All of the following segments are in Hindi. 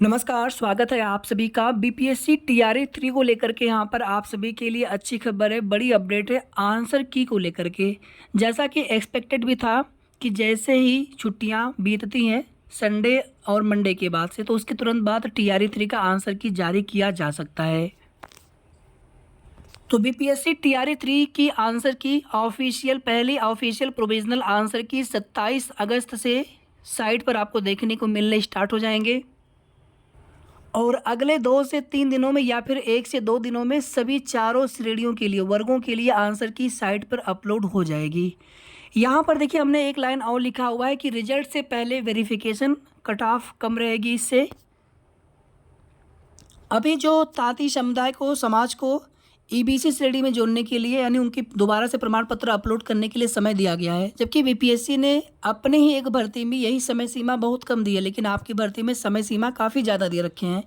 नमस्कार, स्वागत है आप सभी का बीपीएससी टीआरई 3 को लेकर के। यहाँ पर आप सभी के लिए अच्छी खबर है, बड़ी अपडेट है आंसर की को लेकर के। जैसा कि एक्सपेक्टेड भी था कि जैसे ही छुट्टियाँ बीतती हैं संडे और मंडे के बाद से, तो उसके तुरंत बाद टीआरई 3 का आंसर की जारी किया जा सकता है। तो बीपीएससी टीआरई 3 की आंसर की पहली ऑफिशियल प्रोविजनल आंसर की 27 अगस्त से साइट पर आपको देखने को मिलने स्टार्ट हो जाएंगे और अगले 2 से 3 दिनों में या फिर 1 से 2 दिनों में सभी चारों श्रेणियों के लिए, वर्गों के लिए आंसर की साइट पर अपलोड हो जाएगी। यहाँ पर देखिए हमने एक लाइन और लिखा हुआ है कि रिजल्ट से पहले वेरिफिकेशन कट ऑफ कम रहेगी। इससे अभी जो तांती समुदाय को, समाज को ईबीसी श्रेणी में जोड़ने के लिए, यानी उनकी दोबारा से प्रमाण पत्र अपलोड करने के लिए समय दिया गया है, जबकि बीपीएससी ने अपने ही एक भर्ती में यही समय सीमा बहुत कम दी है, लेकिन आपकी भर्ती में समय सीमा काफ़ी ज़्यादा दे रखे हैं।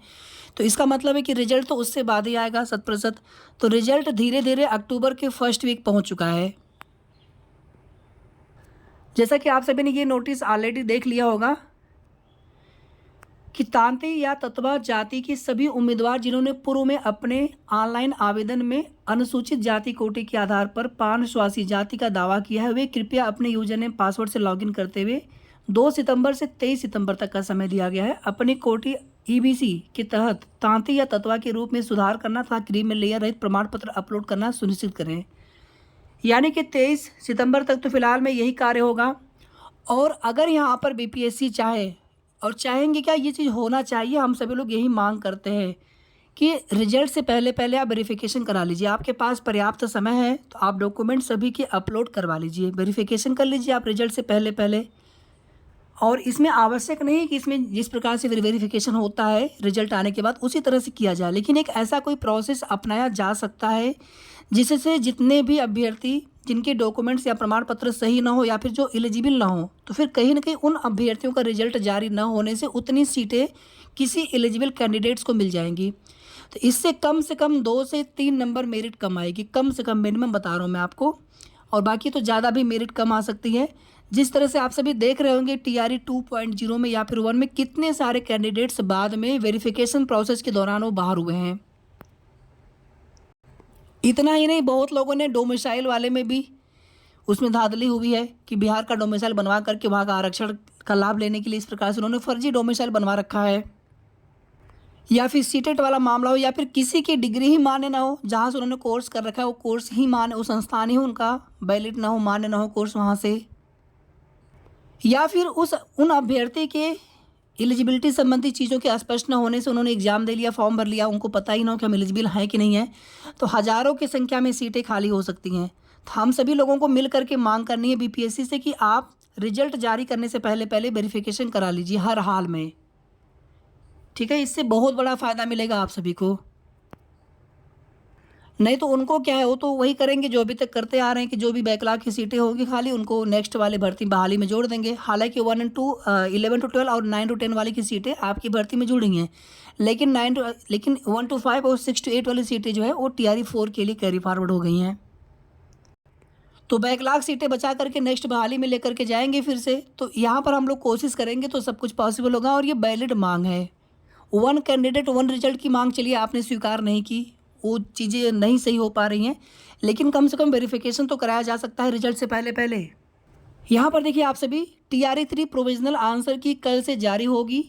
तो इसका मतलब है कि रिजल्ट तो उससे बाद ही आएगा 100%। तो रिजल्ट धीरे धीरे अक्टूबर के फर्स्ट वीक पहुँच चुका है। जैसा कि आप सभी ने ये नोटिस ऑलरेडी देख लिया होगा कि तांती या तत्वा जाति की सभी उम्मीदवार जिन्होंने पूर्व में अपने ऑनलाइन आवेदन में अनुसूचित जाति कोटि के आधार पर पान स्वासी जाति का दावा किया है, वे कृपया अपने यूजर नेम पासवर्ड से लॉगिन करते हुए 2 सितंबर से 23 सितंबर तक का समय दिया गया है अपनी कोटि ईबीसी के तहत तांती या तत्वा के रूप में सुधार करना तथा क्रीम लेयर रहित प्रमाण पत्र अपलोड करना सुनिश्चित करें। यानी कि 23 सितंबर तक तो फिलहाल में यही कार्य होगा। और अगर यहाँ पर बीपीएससी चाहे और चाहेंगे, क्या ये चीज़ होना चाहिए, हम सभी लोग यही मांग करते हैं कि रिजल्ट से पहले पहले आप वेरिफिकेशन करा लीजिए। आपके पास पर्याप्त समय है तो आप डॉक्यूमेंट सभी के अपलोड करवा लीजिए, वेरिफिकेशन कर लीजिए आप रिजल्ट से पहले पहले। और इसमें आवश्यक नहीं कि इसमें जिस प्रकार से वेरिफिकेशन होता है रिजल्ट आने के बाद उसी तरह से किया जाए, लेकिन एक ऐसा कोई प्रोसेस अपनाया जा सकता है जिससे जितने भी अभ्यर्थी जिनके डॉक्यूमेंट्स या प्रमाण पत्र सही ना हो या फिर जो एलिजिबल ना हो, तो फिर कहीं ना कहीं उन अभ्यर्थियों का रिजल्ट जारी ना होने से उतनी सीटें किसी एलिजिबल कैंडिडेट्स को मिल जाएंगी। तो इससे कम से कम 2 से 3 नंबर मेरिट कम आएगी, कम से कम, मिनिमम बता रहा हूँ मैं आपको। और बाकी तो ज़्यादा भी मेरिट कम आ सकती है। जिस तरह से आप सभी देख रहे होंगे टीआरई 2.0 में या फिर 1 में कितने सारे कैंडिडेट्स बाद में वेरिफिकेशन प्रोसेस के दौरान वो बाहर हुए हैं। इतना ही नहीं, बहुत लोगों ने डोमिसाइल वाले में भी उसमें धांधली हुई है कि बिहार का डोमिसाइल बनवा करके वहाँ का आरक्षण का लाभ लेने के लिए इस प्रकार से उन्होंने फर्जी डोमिसाइल बनवा रखा है। या फिर सीटेट वाला मामला हो या फिर किसी की डिग्री ही मान्य ना हो, जहाँ से उन्होंने कोर्स कर रखा है वो कोर्स ही मान्य, वो संस्थान ही उनका वैलिड ना हो, मान्य ना हो कोर्स वहाँ से। या फिर उन अभ्यर्थी के एलिजिबिलिटी संबंधी चीज़ों के स्पष्ट न होने से उन्होंने एग्जाम दे लिया, फॉर्म भर लिया, उनको पता ही ना हो कि हम एलिजिबल हैं कि नहीं है, तो हज़ारों की संख्या में सीटें खाली हो सकती हैं। तो हम सभी लोगों को मिल करके मांग करनी है बीपीएससी से कि आप रिजल्ट जारी करने से पहले पहले वेरिफिकेशन करा लीजिए हर हाल में, ठीक है। इससे बहुत बड़ा फ़ायदा मिलेगा आप सभी को। नहीं तो उनको क्या है, वो तो वही करेंगे जो अभी तक करते आ रहे हैं कि जो भी बैकलॉग की सीटें होगी खाली उनको नेक्स्ट वाले भर्ती बहाली में जोड़ देंगे। हालांकि 1 और 2 11 to 12 और 9 to 10 वाली की सीटें आपकी भर्ती में जुड़ी हैं, लेकिन 1 to 5 और 6 to 8 वाली सीटें जो है वो टीआरई 4 के लिए कैरी फॉरवर्ड हो गई हैं। तो बैकलॉग सीटें बचा करके नेक्स्ट बहाली में लेकर के जाएंगे फिर से। तो यहाँ पर हम लोग कोशिश करेंगे तो सब कुछ पॉसिबल होगा। और ये वैलिड मांग है, 1 कैंडिडेट 1 रिजल्ट की मांग चलिए आपने स्वीकार नहीं की, वो चीज़ें नहीं सही हो पा रही हैं, लेकिन कम से कम वेरिफिकेशन तो कराया जा सकता है रिजल्ट से पहले पहले। यहाँ पर देखिए आप सभी, टीआरई 3 प्रोविजनल आंसर की कल से जारी होगी।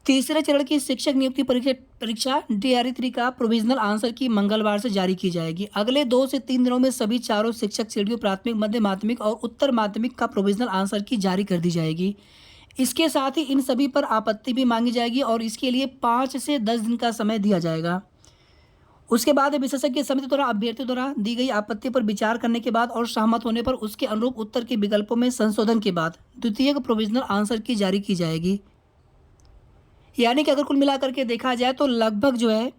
तीसरे चरण की शिक्षक नियुक्ति परीक्षा टीआरई 3 का प्रोविजनल आंसर की मंगलवार से जारी की जाएगी। अगले 2 से 3 दिनों में सभी चारों शिक्षक श्रेणियों प्राथमिक, मध्य माध्यमिक और उत्तर माध्यमिक का प्रोविजनल आंसर की जारी कर दी जाएगी। इसके साथ ही इन सभी पर आपत्ति भी मांगी जाएगी और इसके लिए 5 से 10 दिन का समय दिया जाएगा। उसके बाद विशेषज्ञ समिति द्वारा अभ्यर्थी द्वारा दी गई आपत्ति पर विचार करने के बाद और सहमत होने पर उसके अनुरूप उत्तर के विकल्पों में संशोधन के बाद द्वितीयक प्रोविजनल आंसर की जारी की जाएगी। यानी कि अगर कुल मिलाकर के देखा जाए तो लगभग जो है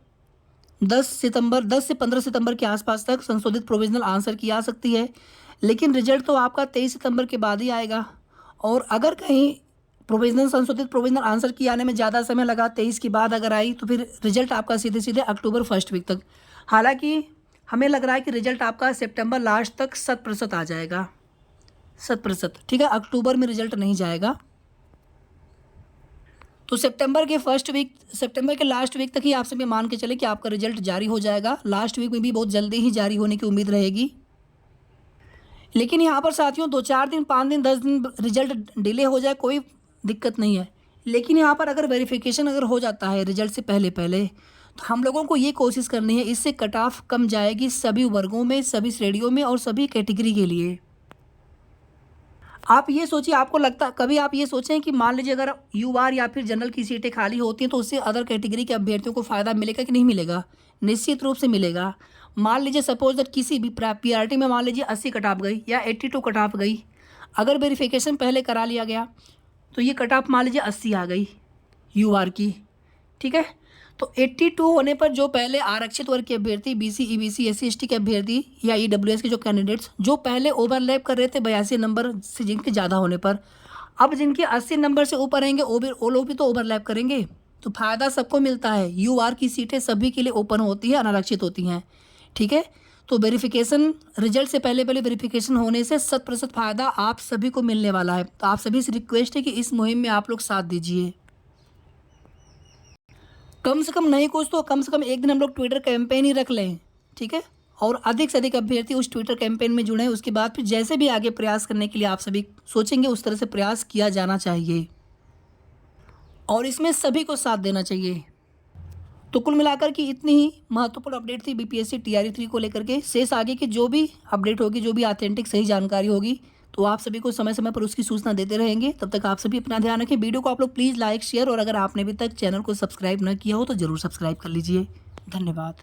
10 से 15 सितंबर के आसपास तक संशोधित प्रोविजनल आंसर की आ सकती है, लेकिन रिजल्ट तो आपका 23 सितंबर के बाद ही आएगा। और अगर कहीं संशोधित प्रोविजनल आंसर की आने में ज़्यादा समय लगा, 23 के बाद अगर आई, तो फिर रिजल्ट आपका सीधे सीधे अक्टूबर फर्स्ट वीक तक। हालांकि हमें लग रहा है कि रिजल्ट आपका सितंबर लास्ट तक 100% आ जाएगा, 100%, ठीक है। अक्टूबर में रिजल्ट नहीं जाएगा। तो सितंबर के लास्ट वीक तक ही आप सभी मान के चले कि आपका रिजल्ट जारी हो जाएगा। लास्ट वीक में भी बहुत जल्दी ही जारी होने की उम्मीद रहेगी। लेकिन यहाँ पर साथियों 2-4 दिन, 5 दिन, 10 दिन रिजल्ट डिले हो जाए कोई दिक्कत नहीं है। लेकिन यहाँ पर अगर वेरिफिकेशन अगर हो जाता है रिजल्ट से पहले पहले, तो हम लोगों को ये कोशिश करनी है, इससे कट ऑफ कम जाएगी सभी वर्गों में, सभी श्रेणियों में और सभी कैटेगरी के लिए। आप ये सोचिए, आपको लगता कभी आप ये सोचें कि मान लीजिए अगर यूआर या फिर जनरल की सीटें खाली होती हैं तो उससे अदर कैटेगरी के अभ्यर्थियों को फ़ायदा मिलेगा कि नहीं मिलेगा? निश्चित रूप से मिलेगा। मान लीजिए सपोज दैट किसी भी पीआरटी में मान लीजिए 80 कट ऑफ गई या 82 कट ऑफ गई, अगर वेरिफिकेशन पहले करा लिया गया तो ये कट ऑफ मान लीजिए 80 आ गई यूआर की, ठीक है। तो 82 होने पर जो पहले आरक्षित वर्ग के अभ्यर्थी, बीसी, ईबीसी, एससी, एसटी के अभ्यर्थी या ईडब्ल्यूएस के जो कैंडिडेट्स जो पहले ओवरलैप कर रहे थे 82 नंबर से जिनके ज़्यादा होने पर, अब जिनके 80 नंबर से ऊपर रहेंगे वो लोग भी तो ओवरलैप करेंगे। तो फ़ायदा सबको मिलता है। यूआर की सीटें सभी के लिए ओपन होती हैं, अनारक्षित होती हैं, ठीक है। तो वेरिफिकेशन रिजल्ट से पहले वेरिफिकेशन होने से 100% फ़ायदा आप सभी को मिलने वाला है। तो आप सभी से रिक्वेस्ट है कि इस मुहिम में आप लोग साथ दीजिए। कम से कम नहीं कुछ तो कम से कम एक दिन हम लोग ट्विटर कैंपेन ही रख लें, ठीक है। और अधिक से अधिक अभ्यर्थी उस ट्विटर कैंपेन में जुड़ें। उसके बाद फिर जैसे भी आगे प्रयास करने के लिए आप सभी सोचेंगे उस तरह से प्रयास किया जाना चाहिए और इसमें सभी को साथ देना चाहिए। तो कुल मिलाकर की इतनी ही महत्वपूर्ण अपडेट थी बीपीएससी टीआरई 3 को लेकर के। शेष आगे की जो भी अपडेट होगी, जो भी ऑथेंटिक सही जानकारी होगी, तो आप सभी को समय समय पर उसकी सूचना देते रहेंगे। तब तक आप सभी अपना ध्यान रखें। वीडियो को आप लोग प्लीज़ लाइक, शेयर और अगर आपने अभी तक चैनल को सब्सक्राइब न किया हो तो ज़रूर सब्सक्राइब कर लीजिए। धन्यवाद।